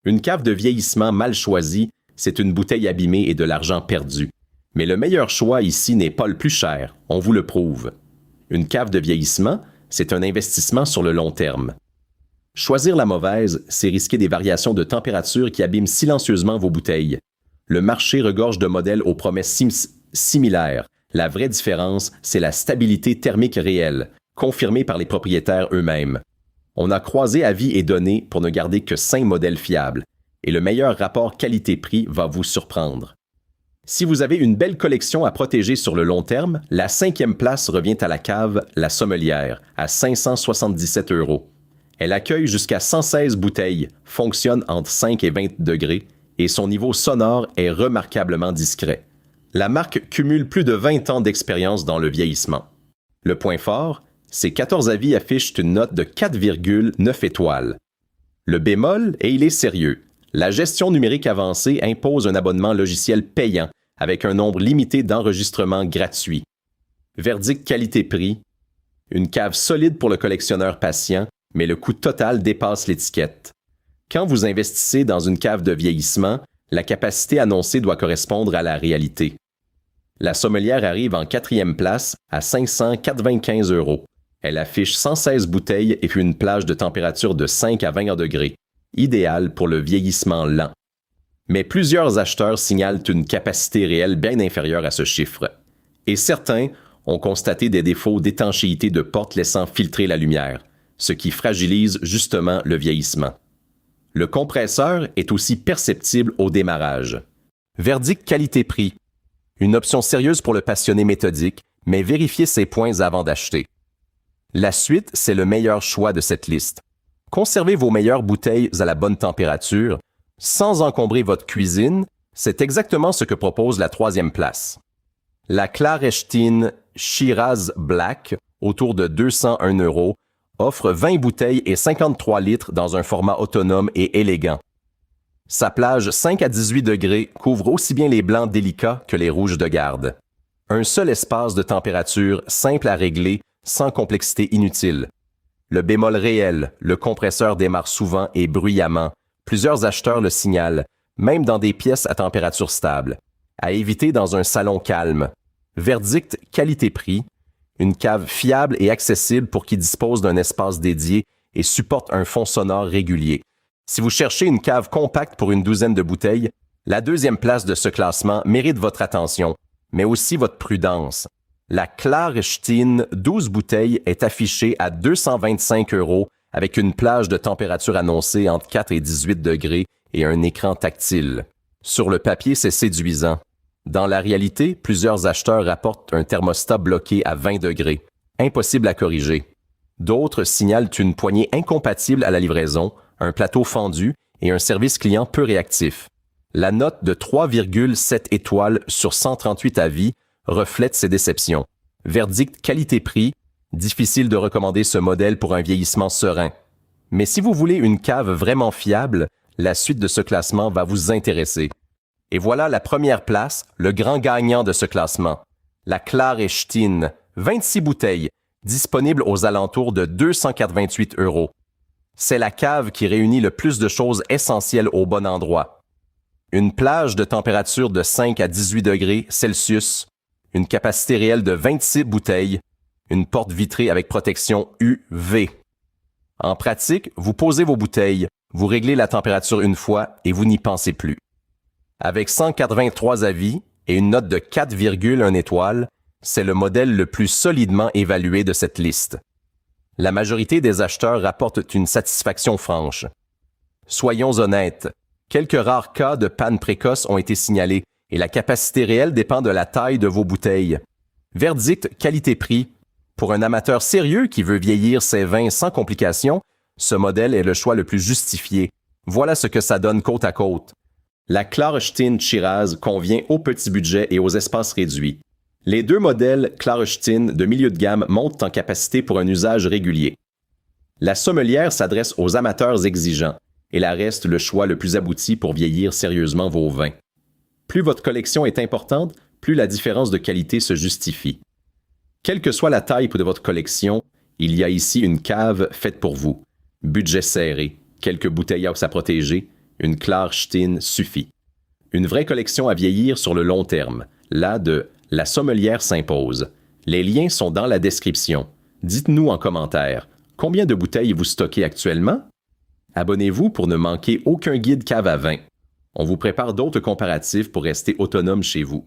Une cave de vieillissement mal choisie, c'est une bouteille abîmée et de l'argent perdu. Mais le meilleur choix ici n'est pas le plus cher, on vous le prouve. Une cave de vieillissement, c'est un investissement sur le long terme. Choisir la mauvaise, c'est risquer des variations de température qui abîment silencieusement vos bouteilles. Le marché regorge de modèles aux promesses similaires. La vraie différence, c'est la stabilité thermique réelle, confirmée par les propriétaires eux-mêmes. On a croisé avis et données pour ne garder que 5 modèles fiables, et le meilleur rapport qualité-prix va vous surprendre. Si vous avez une belle collection à protéger sur le long terme, la 5e place revient à la cave La Sommelière, à 577 €. Elle accueille jusqu'à 116 bouteilles, fonctionne entre 5 et 20 degrés, et son niveau sonore est remarquablement discret. La marque cumule plus de 20 ans d'expérience dans le vieillissement. Le point fort, ces 14 avis affichent une note de 4,9 étoiles. Le bémol, et il est sérieux, la gestion numérique avancée impose un abonnement logiciel payant avec un nombre limité d'enregistrements gratuits. Verdict qualité-prix, une cave solide pour le collectionneur patient, mais le coût total dépasse l'étiquette. Quand vous investissez dans une cave de vieillissement, la capacité annoncée doit correspondre à la réalité. La Sommelière arrive en 4e place à 595 €. Elle affiche 116 bouteilles et puis une plage de température de 5 à 20 degrés, idéale pour le vieillissement lent. Mais plusieurs acheteurs signalent une capacité réelle bien inférieure à ce chiffre. Et certains ont constaté des défauts d'étanchéité de porte laissant filtrer la lumière, ce qui fragilise justement le vieillissement. Le compresseur est aussi perceptible au démarrage. Verdict qualité-prix. Une option sérieuse pour le passionné méthodique, mais vérifiez ses points avant d'acheter. La suite, c'est le meilleur choix de cette liste. Conservez vos meilleures bouteilles à la bonne température, sans encombrer votre cuisine, c'est exactement ce que propose la 3e place. La Klarechtin Shiraz Black, autour de 201 €, offre 20 bouteilles et 53 litres dans un format autonome et élégant. Sa plage 5 à 18 degrés couvre aussi bien les blancs délicats que les rouges de garde. Un seul espace de température simple à régler sans complexité inutile. Le bémol réel, le compresseur démarre souvent et bruyamment. Plusieurs acheteurs le signalent, même dans des pièces à température stable. À éviter dans un salon calme. Verdict qualité-prix. Une cave fiable et accessible pour qui dispose d'un espace dédié et supporte un fond sonore régulier. Si vous cherchez une cave compacte pour une douzaine de bouteilles, la 2e place de ce classement mérite votre attention, mais aussi votre prudence. La Klarechtin 12 bouteilles est affichée à 225 € avec une plage de température annoncée entre 4 et 18 degrés et un écran tactile. Sur le papier, c'est séduisant. Dans la réalité, plusieurs acheteurs rapportent un thermostat bloqué à 20 degrés, impossible à corriger. D'autres signalent une poignée incompatible à la livraison, un plateau fendu et un service client peu réactif. La note de 3,7 étoiles sur 138 avis reflète ces déceptions. Verdict qualité-prix, difficile de recommander ce modèle pour un vieillissement serein. Mais si vous voulez une cave vraiment fiable, la suite de ce classement va vous intéresser. Et voilà la première place, le grand gagnant de ce classement. La Klarechtin, 26 bouteilles, disponible aux alentours de 288 €. C'est la cave qui réunit le plus de choses essentielles au bon endroit. Une plage de température de 5 à 18 degrés Celsius, une capacité réelle de 26 bouteilles, une porte vitrée avec protection UV. En pratique, vous posez vos bouteilles, vous réglez la température une fois et vous n'y pensez plus. Avec 183 avis et une note de 4,1 étoiles, c'est le modèle le plus solidement évalué de cette liste. La majorité des acheteurs rapportent une satisfaction franche. Soyons honnêtes, quelques rares cas de panne précoce ont été signalés et la capacité réelle dépend de la taille de vos bouteilles. Verdict qualité-prix. Pour un amateur sérieux qui veut vieillir ses vins sans complications, ce modèle est le choix le plus justifié. Voilà ce que ça donne côte à côte. La Klarechtin Shiraz convient au petit budget et aux espaces réduits. Les 2 modèles Klarechtin de milieu de gamme montent en capacité pour un usage régulier. La Sommelière s'adresse aux amateurs exigeants et la reste le choix le plus abouti pour vieillir sérieusement vos vins. Plus votre collection est importante, plus la différence de qualité se justifie. Quelle que soit la taille de votre collection, il y a ici une cave faite pour vous. Budget serré, quelques bouteilles à protéger Une Klarstein suffit. Une vraie collection à vieillir sur le long terme. Là de La Sommelière s'impose. Les liens sont dans la description. Dites-nous en commentaire, combien de bouteilles vous stockez actuellement? Abonnez-vous pour ne manquer aucun guide cave à vin. On vous prépare d'autres comparatifs pour rester autonome chez vous.